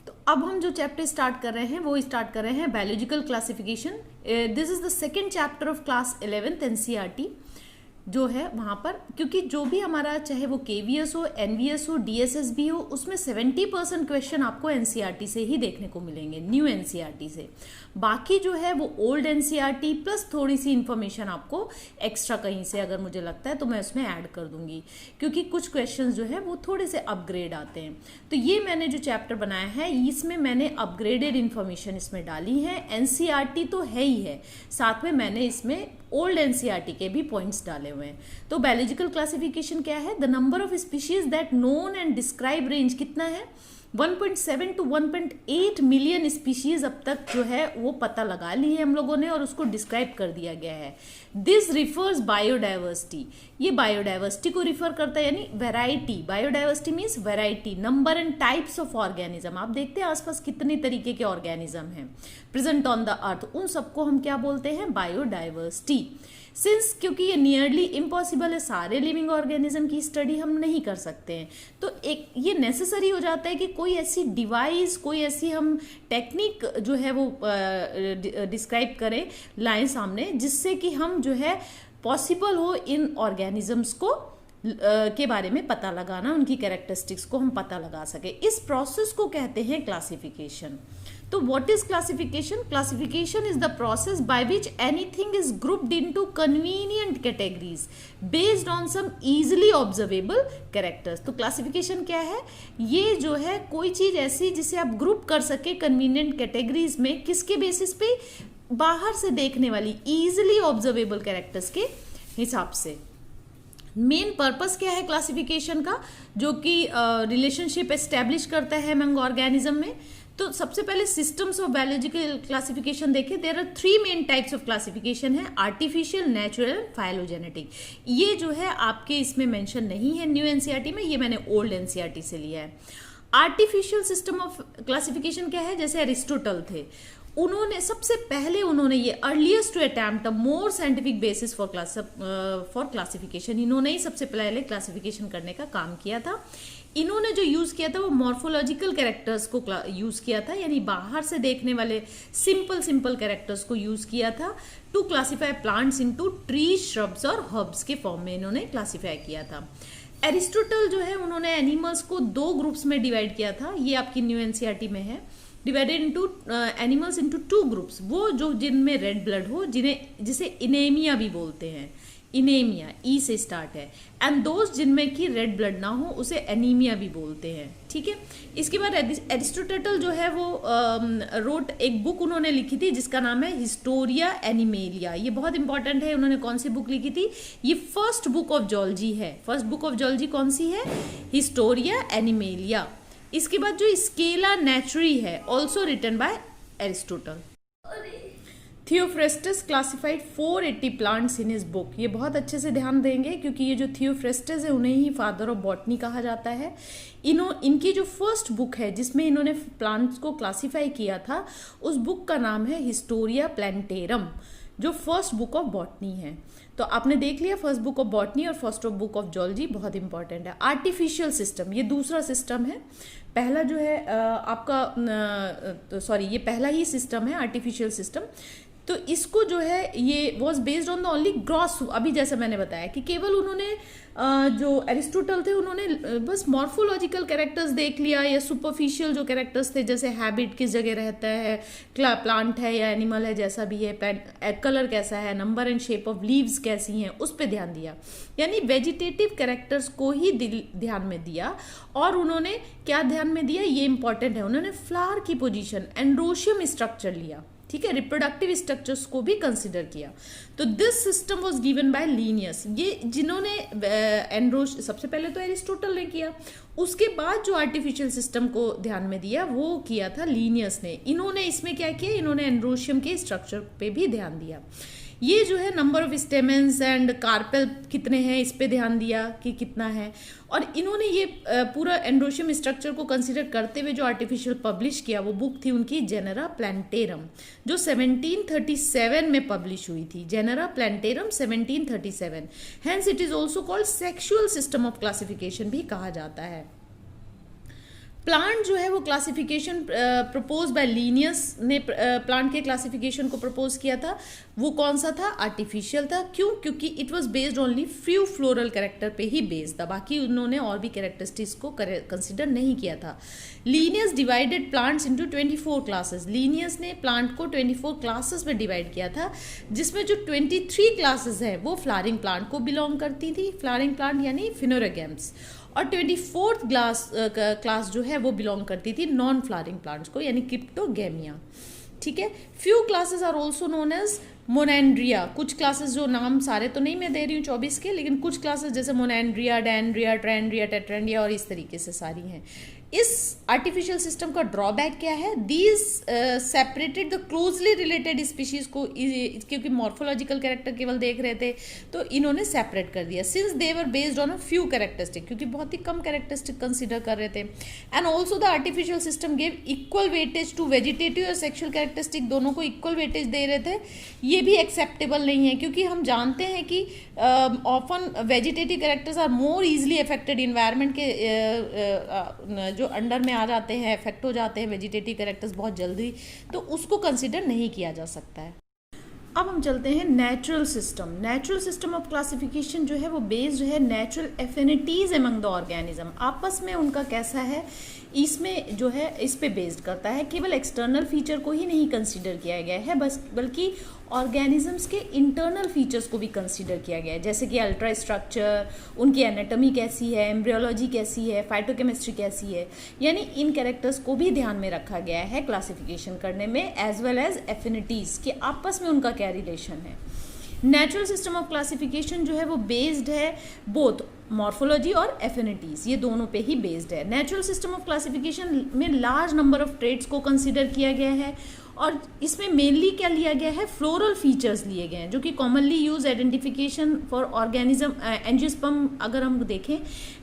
तो अब हम जो चैप्टर स्टार्ट कर रहे हैं वो स्टार्ट कर रहे हैं biological classification. This is the second chapter of class 11th NCERT जो है वहाँ पर, क्योंकि जो भी हमारा चाहे वो केवीएस हो, एनवीएस हो, डीएसएसबी हो, उसमें 70% क्वेश्चन आपको एनसीईआरटी से ही देखने को मिलेंगे, न्यू एनसीईआरटी से। बाकी जो है वो ओल्ड एनसीईआरटी प्लस थोड़ी सी इन्फॉर्मेशन आपको एक्स्ट्रा कहीं से अगर मुझे लगता है तो मैं उसमें ऐड कर दूंगी, क्योंकि कुछ क्वेश्चन जो है वो थोड़े से अपग्रेड आते हैं। तो ये मैंने जो चैप्टर बनाया है इसमें मैंने अपग्रेडेड इन्फॉर्मेशन इसमें डाली है। एनसीईआरटी तो है ही है, साथ में मैंने इसमें ओल्ड एनसीईआरटी के भी पॉइंट्स डाले हुए हैं। तो बायोलॉजिकल क्लासिफिकेशन क्या है? The number of species that known and describe range कितना है? 1.7 to 1.8 मिलियन स्पीशीज अब तक जो है वो पता लगा ली है हम लोगों ने और उसको डिस्क्राइब कर दिया गया है। दिस रिफर्स बायोडाइवर्सिटी, ये बायोडाइवर्सिटी को रिफर करता है, यानी variety. Biodiversity means variety, number and types of organism. आप देखते हैं आसपास कितने तरीके के ऑर्गेनिज्म हैं प्रेजेंट ऑन द अर्थ, उन सबको हम क्या बोलते हैं? बायोडाइवर्सिटी। सिंस क्योंकि ये नियरली इम्पॉसिबल है, सारे लिविंग ऑर्गेनिज्म की स्टडी हम नहीं कर सकते हैं, तो एक ये नेसेसरी हो जाता है कि कोई ऐसी डिवाइस, कोई ऐसी हम टेक्निक जो है वो डिस्क्राइब करें, लाएं सामने, जिससे कि हम जो है पॉसिबल हो इन ऑर्गेनिजम्स को के बारे में पता लगाना, उनकी कैरेक्टरिस्टिक्स को हम पता लगा सके। इस प्रोसेस को कहते हैं क्लासिफिकेशन। तो what is classification? Classification is the process by which anything is grouped into convenient categories based on some easily observable characters. तो क्लासिफिकेशन क्या है? ये जो है कोई चीज ऐसी जिसे आप ग्रुप कर सके कन्वीनियंट कैटेगरीज में, किसके बेसिस पे? बाहर से देखने वाली इजीली ऑब्जर्वेबल कैरेक्टर्स के हिसाब से। मेन पर्पस क्या है क्लासिफिकेशन का? जो कि रिलेशनशिप एस्टेब्लिश करता है अमंग ऑर्गेनिज्म में। तो सबसे पहले सिस्टम्स ऑफ बायोलॉजिकल क्लासिफिकेशन देखें। There are 3 main types of classification है, आर्टिफिशियल, नेचुरल, फाइलोजेनेटिक। ये जो है आपके इसमें मेंशन नहीं है न्यू एनसीईआरटी में, ये मैंने ओल्ड एनसीईआरटी से लिया है। आर्टिफिशियल सिस्टम ऑफ क्लासिफिकेशन क्या है? जैसे एरिस्टोटल थे, उन्होंने सबसे पहले उन्होंने ये earliest to attempt a more scientific basis for classification, इन्होंने ही सबसे पहले क्लासिफिकेशन करने का काम किया था। इन्होंने जो यूज किया था वो मॉर्फोलॉजिकल कैरेक्टर्स को यूज किया था, यानी बाहर से देखने वाले सिंपल कैरेक्टर्स को यूज किया था to classify plants into tree, shrubs और हर्ब्स के फॉर्म में इन्होंने क्लासिफाई किया था। एरिस्टोटल जो है उन्होंने एनिमल्स को 2 ग्रुप्स में डिवाइड किया था, ये आपकी न्यू एनसीईआरटी में है। Divided into animals into 2 groups, वो जो जिनमें रेड ब्लड हो, जिसे इनेमिया भी बोलते हैं, इनेमिया ई से स्टार्ट है, एंड दोस्त जिनमें की रेड ब्लड ना हो उसे एनीमिया भी बोलते हैं। ठीक है, इसके बाद एरिस्टोटल जो है वो रोट एक बुक उन्होंने लिखी थी जिसका नाम है हिस्टोरिया एनिमेलिया। ये बहुत इंपॉर्टेंट है। उन्होंने कौन सी बुक लिखी थी? ये फर्स्ट बुक ऑफ जूलॉजी है। फर्स्ट बुक ऑफ जूलॉजी कौन सी है? Historia Animalia. इसके बाद जो स्केला नेचुरी है, also written by Aristotle. Theophrastus classified 480 plants in his book. ये बहुत अच्छे से ध्यान देंगे क्योंकि ये जो थियोफ्रेस्टस है उन्हें ही फादर ऑफ बॉटनी कहा जाता है। इनकी जो फर्स्ट बुक है जिसमें इन्होंने प्लांट्स को क्लासिफाई किया था, उस बुक का नाम है हिस्टोरिया प्लांटेरम, जो फर्स्ट बुक ऑफ बॉटनी है। तो आपने देख लिया फर्स्ट बुक ऑफ बॉटनी और first of book of zoology बहुत इंपॉर्टेंट है। आर्टिफिशियल सिस्टम, ये दूसरा सिस्टम है। पहला जो है आपका सॉरी ये पहला ही सिस्टम है आर्टिफिशियल सिस्टम। तो इसको जो है ये was based on the only gross, अभी जैसे मैंने बताया कि केवल उन्होंने जो एरिस्टोटल थे उन्होंने बस मॉर्फोलॉजिकल कैरेक्टर्स देख लिया या सुपरफिशियल जो कैरेक्टर्स थे, जैसे हैबिट किस जगह रहता है, प्लांट है या एनिमल है, जैसा भी है, कलर कैसा है, number and shape of leaves कैसी हैं, उस पर ध्यान दिया। यानी वेजिटेटिव कैरेक्टर्स को ही ध्यान में दिया। और उन्होंने क्या ध्यान में दिया, ये इंपॉर्टेंट है, उन्होंने फ्लावर की पोजिशन, एंड्रोशियम स्ट्रक्चर लिया। ठीक है, रिप्रोडक्टिव स्ट्रक्चर्स को भी कंसिडर किया। तो this system was given by Linnaeus. ये जिन्होंने सबसे पहले तो एरिस्टोटल ने किया, उसके बाद जो आर्टिफिशियल सिस्टम को ध्यान में दिया वो किया था लीनियस ने। इन्होंने इसमें क्या किया, इन्होंने एंड्रोशियम के स्ट्रक्चर पे भी ध्यान दिया। ये जो है number of stamens and carpel कितने हैं इस पे ध्यान दिया कि कितना है। और इन्होंने ये पूरा एंड्रोशियम स्ट्रक्चर को कंसीडर करते हुए जो आर्टिफिशियल पब्लिश किया वो बुक थी उनकी जेनेरा प्लांटेरम, जो 1737 में पब्लिश हुई थी। Genera plantarum 1737। Hence it is also called sexual system of classification भी कहा जाता है। प्लांट जो है वो क्लासिफिकेशन प्रपोज बाय लीनियस ने प्लांट के क्लासिफिकेशन को प्रपोज किया था। वो कौन सा था? आर्टिफिशियल था। क्यों? क्योंकि it was based only few floral character पे ही बेस्ड था, बाकी उन्होंने और भी कैरेक्टरिस्टिक्स को कंसिडर नहीं किया था। Linnaeus divided plants into 24 classes. Linnaeus ने प्लांट को 24 क्लासेस में डिवाइड किया था, जिसमें जो 23 क्लासेस है वो फ्लावरिंग प्लांट को बिलोंग करती थी, फ्लावरिंग प्लांट यानी फिनोरेगेम्स, और 24th क्लास जो है वो बिलोंग करती थी नॉन फ्लावरिंग प्लांट्स को, यानी क्रिप्टोगैमिया। ठीक है। Few classes are also known as monandria. कुछ क्लासेस, जो नाम सारे तो नहीं मैं दे रही हूँ 24 के, लेकिन कुछ क्लासेस जैसे मोनेंड्रिया, डेंड्रिया, ट्रेंड्रिया, टेट्रेंड्रिया और इस तरीके से सारी हैं। इस आर्टिफिशियल सिस्टम का ड्रॉबैक क्या है? These separated the closely related species को, क्योंकि मॉर्फोलॉजिकल कैरेक्टर केवल देख रहे थे तो इन्होंने सेपरेट कर दिया। Since they were based on a few characteristic, क्योंकि बहुत ही कम कैरेक्टरिस्टिक कंसिडर कर रहे थे। And also the artificial system gave equal weightage to vegetative और सेक्शुअल कैरेक्टरिस्टिक, दोनों को इक्वल वेटेज दे रहे थे। ये भी एक्सेप्टेबल नहीं है, क्योंकि हम जानते हैं कि often vegetative characters are more easily affected, environment के जो अंडर में आ जाते हैं, इफेक्ट हो जाते हैं वेजिटेटिव कैरेक्टर्स बहुत जल्दी, तो उसको कंसिडर नहीं किया जा सकता है। अब हम चलते हैं natural system. Natural system of classification जो है वो बेस्ड है natural affinities among the organism. आपस में उनका कैसा है, इसमें जो है इस पे बेस्ड करता है। केवल एक्सटर्नल फीचर को ही नहीं कंसीडर किया गया है, बस बल्कि ऑर्गेनिजम्स के इंटरनल फीचर्स को भी कंसीडर किया गया है, जैसे कि अल्ट्रा स्ट्रक्चर, उनकी एनाटॉमी कैसी है, एम्ब्रियोलॉजी कैसी है, फाइटोकेमिस्ट्री कैसी है, यानी इन कैरेक्टर्स को भी ध्यान में रखा गया है क्लासिफिकेशन करने में, एज वेल एज एफिनिटीज कि आपस में उनका क्या रिलेशन है। नेचुरल सिस्टम ऑफ क्लासिफिकेशन जो है वो बेस्ड है बोथ मॉर्फोलॉजी और एफिनिटीज, ये दोनों पे ही बेस्ड है। नेचुरल सिस्टम ऑफ क्लासिफिकेशन में लार्ज नंबर ऑफ ट्रेट्स को कंसीडर किया गया है, और इसमें मेनली क्या लिया गया है, फ्लोरल फीचर्स लिए गए हैं, जो कि commonly use identification for organism. Angiosperm अगर हम देखें,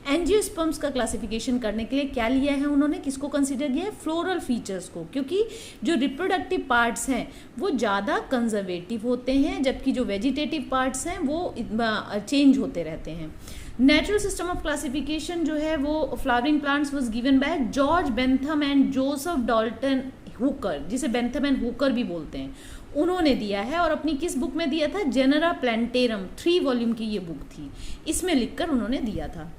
एंजियोस्पर्म्स का क्लासिफिकेशन करने के लिए क्या लिया है उन्होंने, किसको कंसीडर किया है, फ्लोरल फीचर्स को, क्योंकि जो रिप्रोडक्टिव पार्ट्स हैं वो ज़्यादा कंजर्वेटिव होते हैं, जबकि जो वेजिटेटिव पार्ट्स हैं वो चेंज होते रहते हैं। नेचुरल सिस्टम ऑफ क्लासिफिकेशन जो है वो flowering plants was given by George Bentham and Joseph Dalton Hooker, जिसे बेंथम एंड हुकर भी बोलते हैं, उन्होंने दिया है। और अपनी किस बुक में दिया था, जेनेरा प्लांटेरम, 3 वॉल्यूम की ये बुक थी, इसमें लिखकर उन्होंने दिया था।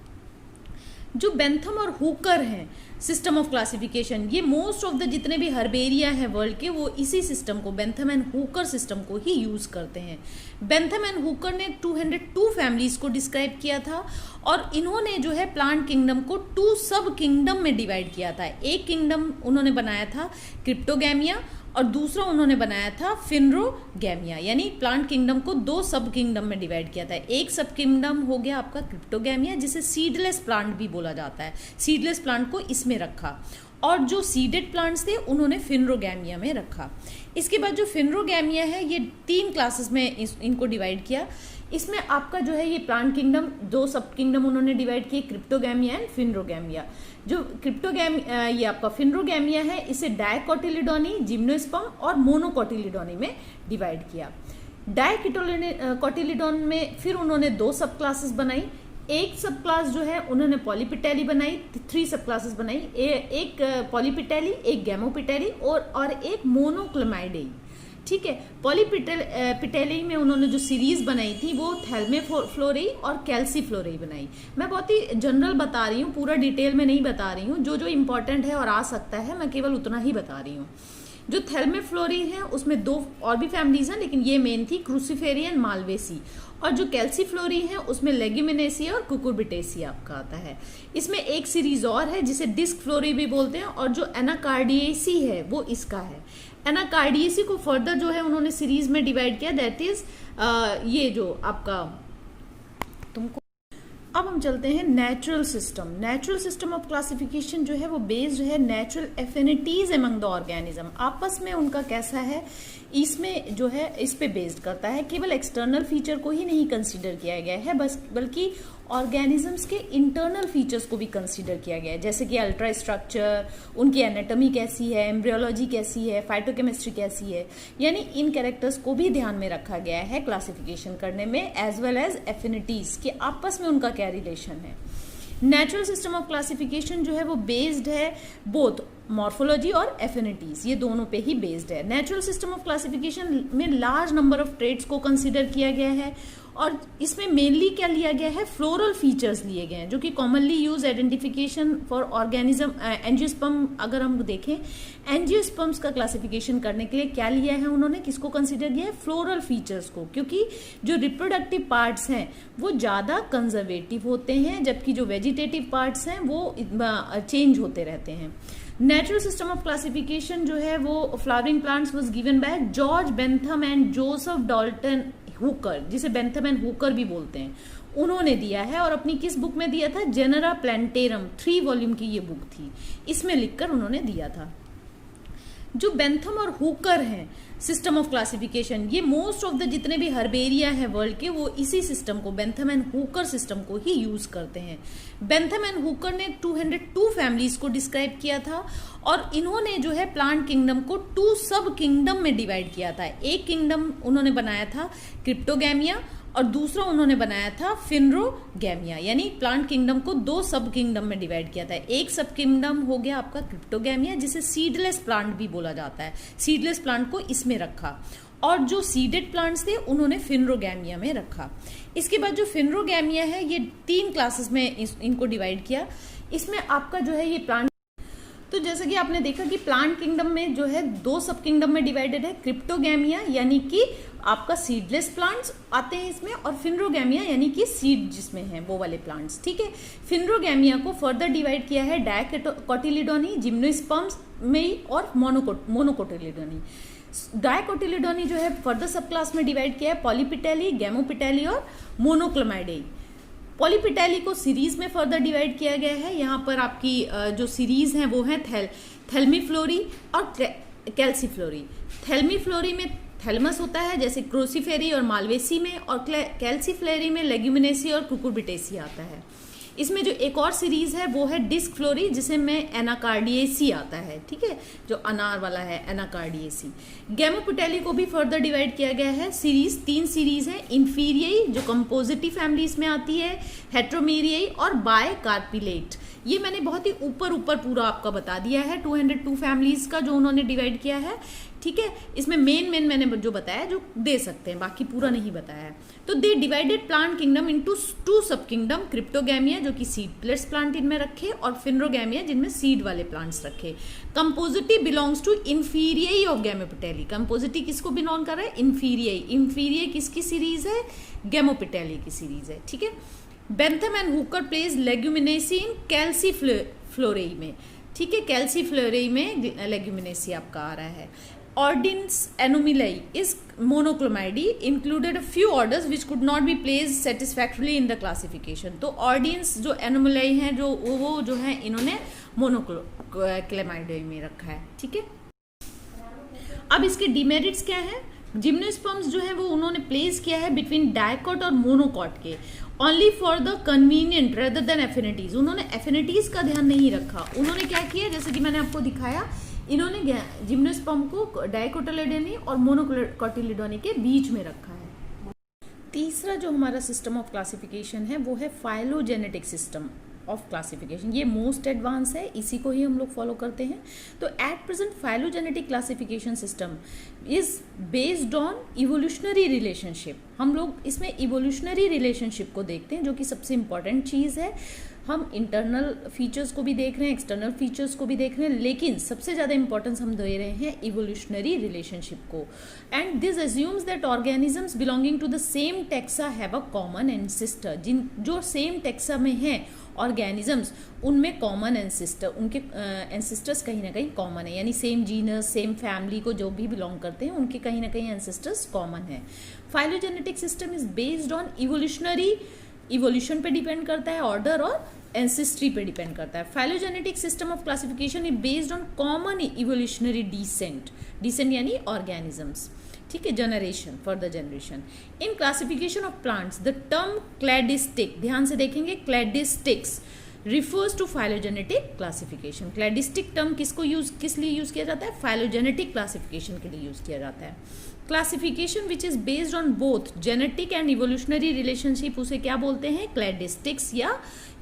जो बेंथम और हुकर हैं सिस्टम ऑफ क्लासिफिकेशन, ये मोस्ट ऑफ द जितने भी हर्बेरिया है वर्ल्ड के, वो इसी सिस्टम को, बेंथम एंड हुकर सिस्टम को ही यूज करते हैं। बेंथम एंड हुकर ने 202 फैमिलीज को डिस्क्राइब किया था, और इन्होंने जो है प्लांट किंगडम को 2 सब किंगडम में डिवाइड किया था। एक किंगडम उन्होंने बनाया था क्रिप्टोगैमिया, और दूसरा उन्होंने बनाया था फिनरोगैमिया, यानी प्लांट किंगडम को 2 सब किंगडम में डिवाइड किया था। एक सब किंगडम हो गया आपका क्रिप्टोगैमिया, जिसे सीडलेस प्लांट भी बोला जाता है, सीडलेस प्लांट को इसमें रखा, और जो सीडेड प्लांट्स थे उन्होंने फिनरोगैमिया में रखा। इसके बाद जो फिनरोगैमिया है, ये 3 क्लासेस में इनको डिवाइड किया। इसमें आपका जो है ये प्लांट किंगडम 2 सब किंगडम उन्होंने डिवाइड किए, क्रिप्टोगैमिया एंड फिनरोगैमिया। जो क्रिप्टोगैमिया, ये आपका फिनरोगैमिया है, इसे डायकोटिलिडोनी, जिम्नोस्पर्म और मोनोकोटिलिडोनी में डिवाइड किया। डायकोटिलिडोन में फिर उन्होंने 2 सब क्लासेस बनाई। एक सब क्लास जो है उन्होंने पॉलीपिटेली बनाई, 3 सब क्लासेस बनाई, एक पॉलीपिटेली, एक गैमोपिटेली और एक मोनोक्लेमाइडेई। ठीक है। पॉलीपिटेली में उन्होंने जो सीरीज बनाई थी वो थैल्मेफ्लोरेई और कैल्सीफ्लोरेई बनाई। मैं बहुत ही जनरल बता रही हूँ, पूरा डिटेल में नहीं बता रही हूँ, जो जो इम्पोर्टेंट है और आ सकता है मैं केवल उतना ही बता रही हूँ। जो थैल्मेफ्लोरेई है उसमें 2 और भी फैमिलीज हैं, लेकिन ये मेन थी, क्रूसीफेरियन, मालवेसी। और जो कैल्सीफ्लोरी है उसमें लेग्यूमिनेसिया और कुकुरबिटेसिया आपका आता है। इसमें एक सीरीज और है जिसे डिस्क फ्लोरी भी बोलते हैं, और जो एनाकार्डियेसी है वो इसका है। एनाकार्डियेसी को फर्दर जो है उन्होंने सीरीज में डिवाइड किया, दैट इज ये जो आपका तुमको। अब हम चलते हैं natural system. Natural system of classification जो है वो बेस्ड है natural affinities among the organism. आपस में उनका कैसा है, इसमें जो है इस पे बेस्ड करता है। केवल एक्सटर्नल फीचर को ही नहीं कंसीडर किया गया है, बस बल्कि ऑर्गेनिजम्स के इंटरनल फीचर्स को भी कंसीडर किया गया है, जैसे कि अल्ट्रा स्ट्रक्चर, उनकी एनाटॉमी कैसी है, एम्ब्रियोलॉजी कैसी है, फाइटोकेमिस्ट्री कैसी है, यानी इन कैरेक्टर्स को भी ध्यान में रखा गया है क्लासिफिकेशन करने में, एज वेल एज एफिनिटीज कि आपस में उनका क्या रिलेशन है। नेचुरल सिस्टम ऑफ क्लासिफिकेशन जो है वो बेस्ड है बोथ मॉर्फोलॉजी और एफिनिटीज, ये दोनों पे ही बेस्ड है। नेचुरल सिस्टम ऑफ क्लासिफिकेशन में लार्ज नंबर ऑफ ट्रेट्स को कंसीडर किया गया है और इसमें मेनली क्या लिया गया है, फ्लोरल फीचर्स लिए गए हैं जो कि commonly use identification for organism. Angiosperm अगर हम देखें, एंजियोस्पर्म्स का क्लासिफिकेशन करने के लिए क्या लिया है उन्होंने, किसको कंसीडर किया है, फ्लोरल फीचर्स को, क्योंकि जो रिप्रोडक्टिव पार्ट्स हैं वो ज़्यादा कंजर्वेटिव होते हैं जबकि जो वेजिटेटिव पार्ट्स हैं वो चेंज होते रहते हैं। नेचुरल सिस्टम ऑफ क्लासिफिकेशन जो है वो flowering plants was given by George Bentham and Joseph Dalton Hooker, जिसे बेंथम एंड हुकर भी बोलते हैं, उन्होंने दिया है और अपनी किस बुक में दिया था, जेनेरा प्लांटेरम, 3 वॉल्यूम की ये बुक थी, इसमें लिखकर उन्होंने दिया था। जो बेंथम और हुकर हैं सिस्टम ऑफ क्लासिफिकेशन, ये मोस्ट ऑफ द जितने भी हर्बेरिया है वर्ल्ड के वो इसी सिस्टम को, बेंथम एंड हुकर सिस्टम को ही यूज करते हैं। बेंथम एंड हुकर ने 202 फैमिलीज को डिस्क्राइब किया था और इन्होंने जो है प्लांट किंगडम को 2 सब किंगडम में डिवाइड किया था। एक किंगडम उन्होंने बनाया था क्रिप्टोगैमिया और दूसरा उन्होंने बनाया था फिनरोगैमिया, यानी प्लांट किंगडम को 2 सब किंगडम में डिवाइड किया था। एक सब किंगडम हो गया आपका क्रिप्टोगैमिया, जिसे सीडलेस प्लांट भी बोला जाता है, सीडलेस प्लांट को इसमें रखा, और जो सीडेड प्लांट्स थे उन्होंने फिनरोगैमिया में रखा। इसके बाद जो फिनरोगैमिया है ये 3 क्लासेस में इनको डिवाइड किया। इसमें आपका जो है ये प्लांट, तो जैसे कि आपने देखा कि प्लांट किंगडम में जो है 2 सब किंगडम में डिवाइडेड है, क्रिप्टोगैमिया यानी कि आपका सीडलेस प्लांट्स आते हैं इसमें, और फिनरोगैमिया यानी कि सीड जिसमें है वो वाले प्लांट्स, ठीक है। फिनरोगैमिया को फर्दर डिवाइड किया है डायकोटिलिडोनी, जिम्नोस्पर्म्स में और मोनोकोटिलिडोनी। डायकोटिलिडोनी जो है फर्दर सब क्लास में डिवाइड किया है पॉलीपिटेली, गैमोपिटेली और मोनोक्लोमाइडेई। पॉलीपिटेली को सीरीज में फर्दर डिवाइड किया गया है। यहाँ पर आपकी जो सीरीज हैं वो हैं थैल्मीफ्लोरी और कैल्सीफ्लोरी। थैल्मीफ्लोरी में थैलमस होता है जैसे क्रोसीफेरी और मालवेसी में, और कैल्सीफ्लोरी में लेग्यूमिनेसी और कुकुरबिटेसी आता है। इसमें जो एक और सीरीज है वो है डिस्क फ्लोरी, जिसे में एनाकार्डिएसी आता है, ठीक है, जो अनार वाला है एनाकार्डिएसी। गैमोपिटेली को भी फर्दर डिवाइड किया गया है सीरीज, 3 सीरीज है, इन्फीरियई जो कंपोजिटिव फैमिलीज में आती है, हेट्रोमेरियई और बायकार्पिलेट। ये मैंने बहुत ही ऊपर पूरा आपका बता दिया है 202 फैमिलीज का जो उन्होंने डिवाइड किया है, ठीक है। इसमें मेन मैंने जो बताया जो दे सकते हैं, बाकी पूरा नहीं बताया है। तो they divided plant kingdom into 2 सब किंगडम, क्रिप्टोगैमिया जो कि सीडलेस प्लांट इनमें रखे और फिनरोगैमिया जिनमें सीड वाले प्लांट्स रखे। Compositae belongs to inferae of gamopetalae. Compositae किसको बिलोंग कर रहा है, इन्फीरियई। इन्फीरियई किसकी सीरीज है, गैमोपिटेली की सीरीज है, ठीक है। Bentham and Hooker place leguminosae in calyciflorae में, ठीक है, कैल्सीफ्लोरेई में लेग्यूमिनेसी आपका आ रहा है। Ordines anomalei is monoclomydi included a few orders which could not be placed satisfactorily in the classification। तो Ordines जो anomalei हैं जो वो जो है इन्होंने monoclomydi में रखा है, ठीक है। अब इसके डिमेरिट्स क्या है, जिम्नोस्पर्म्स जो है वो उन्होंने प्लेस किया है बिटवीन डायकॉट और मोनोकॉट के, only for the convenient rather than affinities. उन्होंने एफिनिटीज का ध्यान नहीं रखा। उन्होंने क्या किया, जैसे कि मैंने आपको दिखाया, इन्होंने जिम्नोस्पर्म को डायकोटिलिडोनी और मोनोकोटिलिडोनी के बीच में रखा है। तीसरा जो हमारा सिस्टम ऑफ क्लासिफिकेशन है वो है फाइलोजेनेटिक सिस्टम ऑफ क्लासिफिकेशन। ये मोस्ट एडवांस है, इसी को ही हम लोग फॉलो करते हैं। तो at present phylogenetic classification system is based on evolutionary relationship. हम लोग इसमें इवोल्यूशनरी रिलेशनशिप को देखते हैं जो कि सबसे इंपॉर्टेंट चीज़ है। हम इंटरनल फीचर्स को भी देख रहे हैं, एक्सटर्नल फीचर्स को भी देख रहे हैं, लेकिन सबसे ज़्यादा इंपॉर्टेंस हम दे रहे हैं इवोल्यूशनरी रिलेशनशिप को। And this assumes that organisms belonging to the same taxa have a common ancestor. जो सेम टेक्सा में हैं ऑर्गेनिजम्स उनमें कॉमन एंसेस्टर, उनके एंसेस्टर्स कहीं ना कहीं कॉमन है, यानी सेम जीनस सेम फैमिली को जो भी बिलोंग करते हैं उनके कहीं ना कहीं एंसेस्टर्स कॉमन है। Phylogenetic system is based on evolutionary, evolution पे डिपेंड करता है, ऑर्डर और एंसेस्ट्री पे डिपेंड करता है। Phylogenetic system of classification is based on common evolutionary descent, descent यानी ऑर्गेनिजम्स, ठीक है, generation for the generation. In classification of plants the term cladistic, ध्यान से देखेंगे, cladistics refers to phylogenetic classification. Cladistic term किस लिए यूज किया जाता है? फाइलोजेनेटिक क्लासिफिकेशन के लिए यूज किया जाता है। Classification which is based on both genetic and evolutionary relationship, उसे क्या बोलते हैं? क्लैडिस्टिक्स, या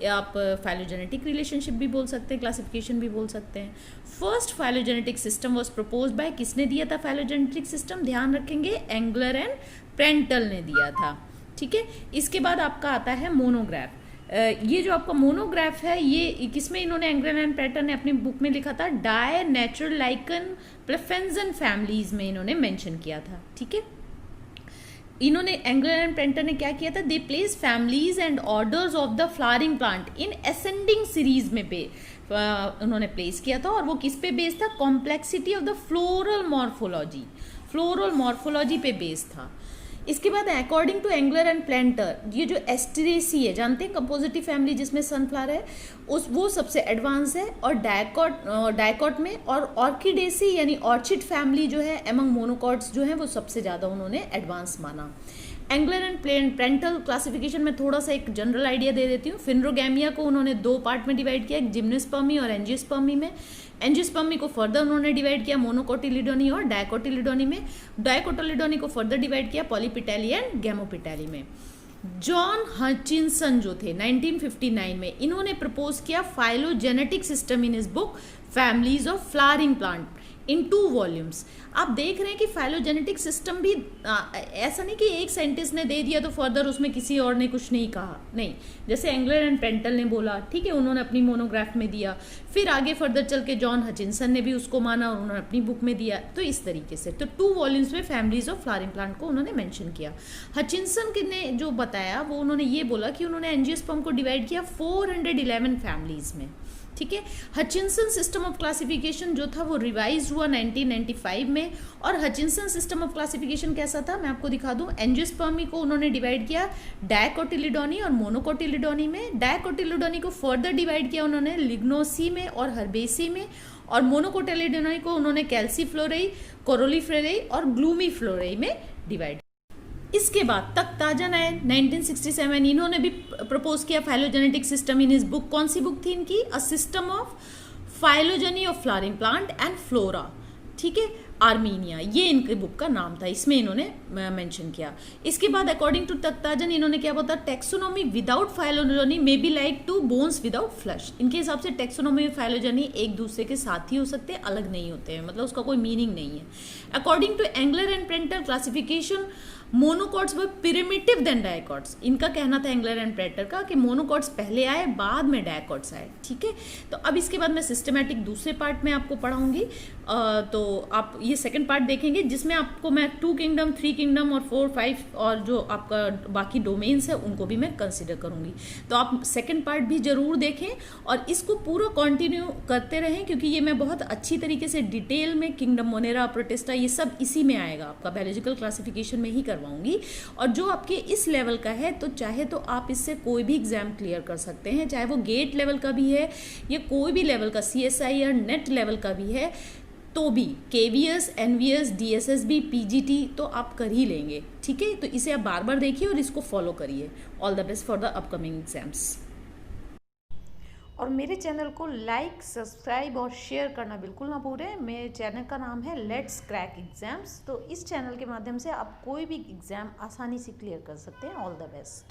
आप फाइलोजेनेटिक रिलेशनशिप भी बोल सकते हैं, क्लासिफिकेशन भी बोल सकते हैं। First phylogenetic system was propose by, किसने दिया था फाइलोजेनेटिक सिस्टम? ध्यान रखेंगे, एंगलर एंड प्रेंटल ने दिया था। ठीक है, इसके बाद आपका आता है मोनोग्राफ। ये जो आपका मोनोग्राफ है, ये किसमें इन्होंने एंगलर एंड प्रेंटल ने अपनी बुक में लिखा था? डाय नेचुरल लाइकन प्लेफेंजन फैमिलीज में इन्होंने मेंशन किया था। ठीक है, इन्होंने एंगलर एंड प्रेंटल ने क्या किया था? दे place families and orders of the flowering plant in ascending series में उन्होंने प्लेस किया था, और वो किस पे बेस्ड था? Complexity of the floral morphology पे बेस्ड था। इसके बाद according to Engler and Prantl, ये जो एस्टेरेसी है, जानते हैं कंपोजिटिव फैमिली जिसमें सनफ्लावर है, वो सबसे एडवांस है, और डायकॉट में, और ऑर्किडेसी यानी ऑर्चिड फैमिली जो है एमंग मोनोकॉट्स जो है वो सबसे ज़्यादा उन्होंने एडवांस माना। एंगलर एंड प्रेंटल क्लासिफिकेशन में थोड़ा सा एक जनरल आइडिया दे देती हूँ। फिनरोगैमिया को उन्होंने 2 पार्ट में डिवाइड किया, एक जिम्नोस्पर्मी और एंजियोस्पर्मी में। एंजियोस्पर्मी को फर्दर उन्होंने डिवाइड किया मोनोकोटिलिडोनी और डायकोटिलिडोनी में। डायकोटिलिडोनी को फर्दर डिवाइड किया पॉलीपिटैली एंड गैमोपिटैली में। जॉन हचिंसन जो थे 1959 में, इन्होंने प्रपोज किया phylogenetic system in his book families of flowering plant in 2 volumes. आप देख रहे हैं कि फाइलोजेनेटिक सिस्टम भी ऐसा नहीं कि एक साइंटिस्ट ने दे दिया तो फर्दर उसमें किसी और ने कुछ नहीं कहा, नहीं। जैसे एंगलर एंड प्रेंटल ने बोला, ठीक है, उन्होंने अपनी मोनोग्राफ में दिया, फिर आगे फर्दर चल के जॉन हचिंसन ने भी उसको माना और उन्होंने अपनी बुक में दिया। तो इस तरीके से तो 2 वॉल्यूम्स में फैमिलीज ऑफ फ्लावरिंग प्लांट को उन्होंने मेंशन किया। हचिंसन ने जो बताया वो उन्होंने ये बोला कि उन्होंने एंजियोस्पर्म को डिवाइड किया 411 फैमिलीज में। ठीक है, हचिंसन सिस्टम ऑफ क्लासिफिकेशन जो था वो रिवाइज हुआ 1995 में। और हचिंसन सिस्टम ऑफ क्लासिफिकेशन कैसा था मैं आपको दिखा दूं। एंजियोस्पर्मी को उन्होंने डिवाइड किया डायकोटिलिडोनी और मोनोकोटिलिडोनी में। डायकोटिलिडोनी को फर्दर डिवाइड किया उन्होंने लिग्नोसी में और हर्बेसी में, और मोनोकोटिलिडोनी को उन्होंने कैल्सीफ्लोरेई, कोरोलीफ्लोरेई और ग्लूमीफ्लोरेई में डिवाइड। इसके बाद तख्ताजन आए 1967, इन्होंने भी प्रपोज किया phylogenetic system in his book. कौन सी बुक थी इनकी? A system of phylogeny of flowering plant and flora. ठीक है, आर्मीनिया, ये इनके बुक का नाम था, इसमें इन्होंने मेंशन किया। इसके बाद अकॉर्डिंग टू तख्ताजन इन्होंने क्या बोला? Taxonomy without phylogeny may be like to bones without flesh. इनके हिसाब से टेक्सोनॉमी और फाइलोजेनी एक दूसरे के साथ ही हो सकते हैं, अलग नहीं होते हैं, मतलब उसका कोई मीनिंग नहीं है। According to Engler and Prantl classification monocots were primitive than dicots. इनका कहना था एंगलर एंड प्रेंटल का कि मोनोकॉट्स पहले आए, बाद में डायकॉट्स आए। ठीक है, तो अब इसके बाद मैं सिस्टमैटिक दूसरे पार्ट में आपको पढ़ाऊंगी। तो आप ये सेकंड पार्ट देखेंगे जिसमें आपको मैं 2 किंगडम, 3 किंगडम और 4, 5 और जो आपका बाकी डोमेन्स है उनको भी मैं कंसिडर करूंगी। तो आप सेकंड पार्ट भी जरूर देखें और इसको पूरा कंटिन्यू करते रहें, क्योंकि ये मैं बहुत अच्छी तरीके से डिटेल में किंगडम मोनेरा, प्रोटिस्टा, ये सब इसी में आएगा, आपका बायोलॉजिकल क्लासिफिकेशन में ही करवाऊंगी। और जो आपके इस लेवल का है तो चाहे तो आप इससे कोई भी एग्जाम क्लियर कर सकते हैं, चाहे वो गेट लेवल का भी है या कोई भी लेवल का CSI या नेट लेवल का भी है, तो भी KVS, NVS, DSSB, PGT तो आप कर ही लेंगे। ठीक है, तो इसे आप बार बार देखिए और इसको फॉलो करिए। All the best for the upcoming exams. और मेरे चैनल को लाइक, सब्सक्राइब और शेयर करना बिल्कुल ना भूलें। मेरे चैनल का नाम है लेट्स क्रैक एग्जाम्स। तो इस चैनल के माध्यम से आप कोई भी एग्ज़ाम आसानी से क्लियर कर सकते हैं। All the best.